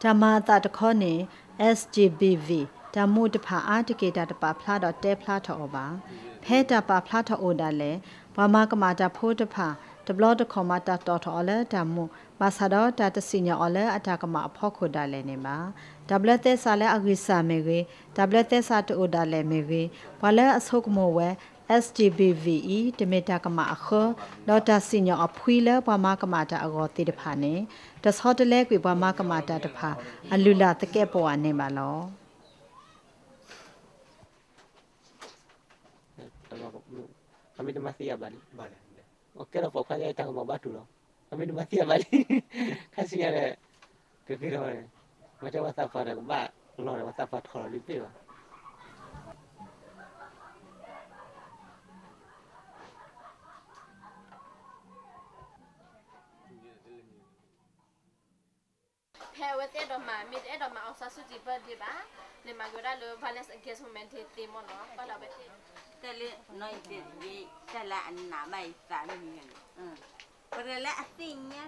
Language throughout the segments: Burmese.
ဓမ္မတာတခေါနေ SGBV ဓမ္မတဖာအာတကေတာတပါဖလာတော့တဲဖလာထော်ပါဖဲတာပါဖလာထော်အိုဒါလေဘာမကမာတာဖိုးတဖာတဘလတခေါ်မတာတော်ထော်လဲဓမ္မပါစာတော့တာတစီညာလဲအတာကမအဖို့ခိုဒါလဲနေမှာဒဘလတဲ့စာလဲအဂိစာမေကေဒဘလတဲ့စာတိုဒါလဲမေကေဘာလဲအဆုကမောဝဲ SGBVE တမေတာကမအခဒေါ်တာစီညာအဖွီလဲဘာမကမာတာအဂောတိတဖာနေတဆောတလဲကွေဘာမကမာတာတဖာအလူလာတကဲ့ပေါ်နေပါလောkami tu masih ya balik. Okey lah pokok saya tang mau batu loh. Kami tu masih ya balik. Kasihnya le. Kira le. Macam WhatsApp ada bat. Lo WhatsApp kalau lebih lah. แพ้ว่าเตดอมามีเตดอมาเอาซาสุจิเปิดดีบ้าเลยมาก็ได้เลย balance against moment ทีมอนเนาะก็เราไปแต่เลยน้อยเดียวแต่ละอันหนาใบสามมีเงินပရလက်အသိညာ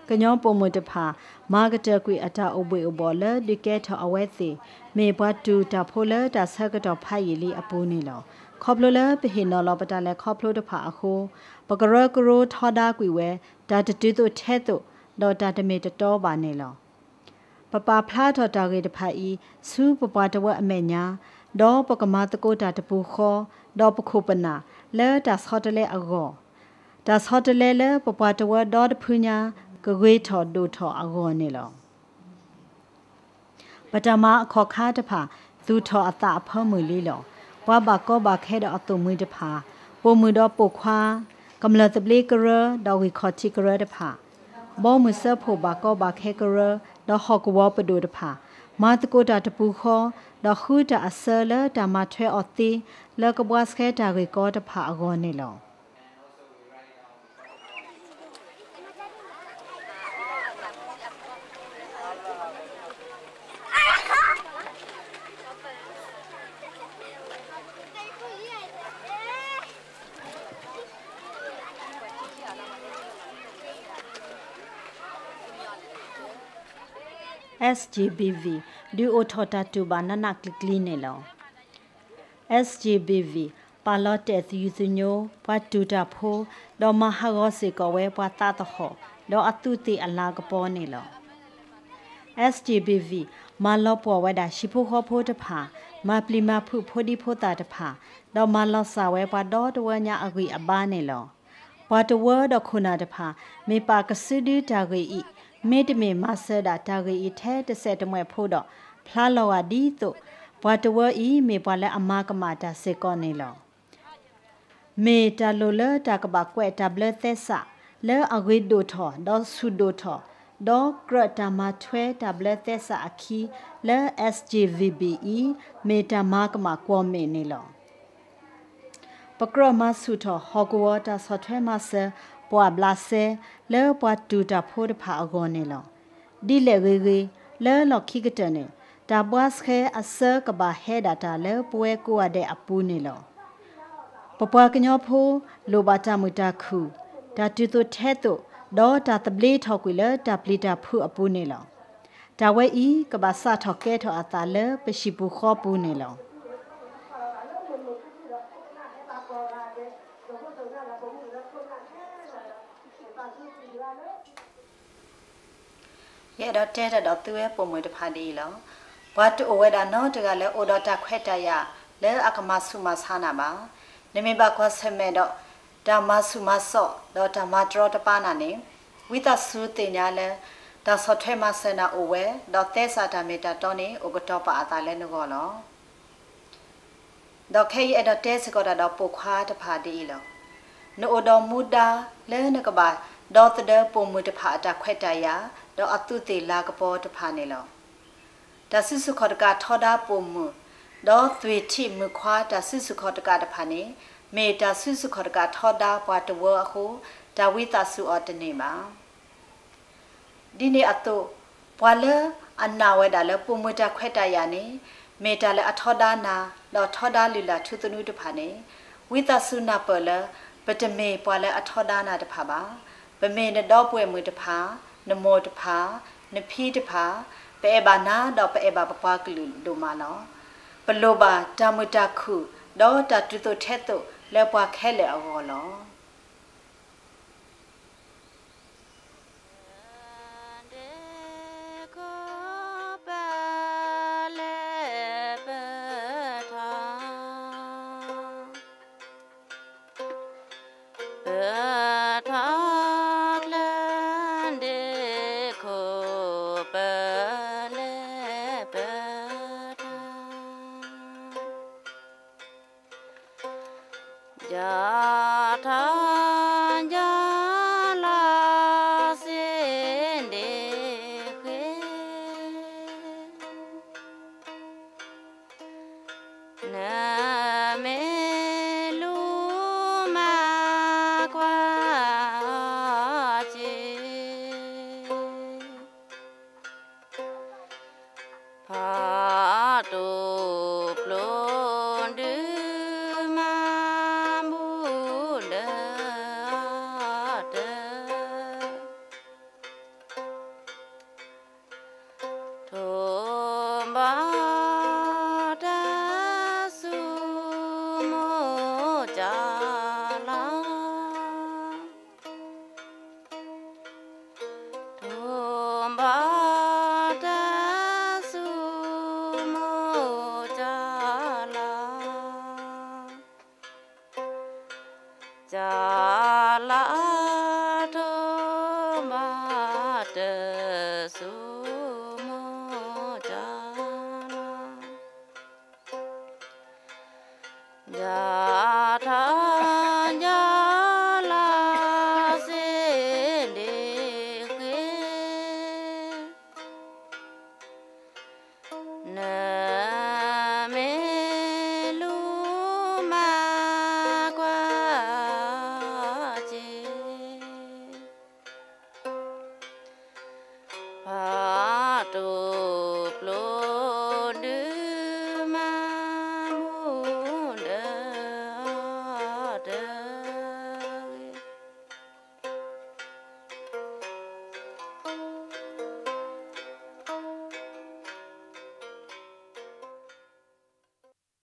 ကညောပုံမတဖာမာကတကွေအတာအဘွေအဘောလဒီကဲထအဝဲစီမေဘတ်တူတာဖိုလတာဆကတော့ဖိုင်လီအပူနေလောခေါပလိုလပဟိနော်လောပတာလဲခေါပလိုတဖာအခုပကရကရိုထောဒါကွေဝဲဒါတတူတုထဲတုလောတာတမေတတော်ပါနေလောပပဖလားထော်တာကေတဖာဤစူးပပတဝက်အမေညာဒေါ်ပကမာတကိုတာတပူခောဒေါ်ပခုပနာလဲတာဆောတလဲအဂောဒါဆောတလဲလဲပပတဝဒေါ်ဖူညာကဂွေထော်ဒိုထော်အဂောနေလောပတမအခောခါတဖာသူထော်အတာအဖမွေလေးလောဘွားဘကောဘခဲတော့အတုံမွေတဖာပုံမွေတော့ပုတ်ခွာကမလတပလီကရဒေါ်ဝီခေါ်ချီကရတဖာဘောမဆဖို့ဘကောဘခဲကရဒေါ်ဟောကဝပဒိုတဖာမာတကိုတာတပူခောဒေါ်ခူတာအဆလတာမထွဲအတီလကဘွားစခဲတာကေကောတဖာအဂောနေလော SGBV ဒီအိုထော်တာတူဘာနာနာကလစ်လီနေလော SGBV ပါလော့တဲ့သီယူစညိုဘတ်တူတာဖိုဒေါ်မဟာဂောစေကဝဲပွာတာတခောဒေါ်အတုတိအလာကပေါ်နေလော SGBV မလောပေါ်ဝဲတာရှိဖို့ခောဖို့တဖာမပလီမဖုဖိုဒီဖိုတာတဖာဒေါ်မလောစာဝဲပွာဒေါ်တဝညာအကွေအပါနေလောပွာတဝဒေါ်ခုနာတဖာမေပါကစဒီတာဂေဤမေတမေမဆဒါတာဂေဤထဲတဆက်တမွဲဖို့တော့ဖလာလောဝဒီတို့ဘွာတဝဤမေပွာလဲအမကမာတာစေကောနေလောမေတာလိုလတာကဘကွဲ့တဘလသက်ဆလဲအဂိဒိုထောဒေါ်ဆုဒိုထောဒေါ်ကရတာမထွဲတဘလသက်ဆအခီလဲ SGVBE မေတာမကမကွန်မေနေလောပကရမဆုထောဟောကဝတာဆော့ထွဲမဆပွာဘလာဆေလဲပွာတူတာဖိုးတဖာအဂောနေလောဒီလေဝေဝေလဲလော်ခိကတနေတာဘွားစခဲအစကဘာဟဲဒါတာလဲပွဲကိုရတဲ့အပူနေလောပပွားကညောဖိုးလိုဘာတာမူတာခုဒါတူတူထဲတုဒေါ်တာတပလီထောက်ကွေလဲတာပလီတာဖူအပူနေလောဒါဝဲဤကဘာစာထောက်ကဲထောအတာလဲပရှိပူခောပူနေလောရဲ့တော့တဲတော့သူရဲ့ပုံမွေတဖာဒီလောဘာတူအဝဲတာနော်တကလည်းအိုဒတာခွဲ့တရလဲအကမဆုမဆာနာပါနမေဘကွာဆမဲတော့ဒါမဆုမဆော့တော့ဓမ္မတရတပါနာနေဝိသဆုတင်ညာလဲဒါဆော့ထွဲမဆနာအဝဲတော့တဲစာတာမီတာတော့နေဥကတော့ပါအတာလဲနကောလောတော့ခဲရဲ့တော့တဲစကောတာတော့ပုခွာတဖာဒီလောနိုတော်မူတာလဲနကပါတော့တဲ့ပုံမွေတဖာအတာခွဲ့တရတော့အတုတေလာကပေါ်တဖာနေလောဒါစစ်စုခေါ်တကထောဒါပုံမူတော့သွေတိမခွာဒါစစ်စုခေါ်တကတဖာနေမေတာစစ်စုခေါ်တကထောဒါပွားတဝအခုဒါဝိတဆုအတနေမှာဒီနေ့အတုပွာလဲအနာဝဲဒါလဲပုံမူတခွဲ့တရနေမေတာလဲအထောဒါနာတော့ထောဒါလီလာထုတနုတဖာနေဝိတဆုနာပလပတမေပွာလဲအထောဒါနာတဖာပါဗမေတော့ပွဲမူတဖာနမောတဖာနဖီတဖာ เปบานาดอเปบาปะปากลุดูมาเนาะปโลบาตามุตาคุดอตาตุโตเทโตแล้วปว่าแค่เลยเอาเหรอ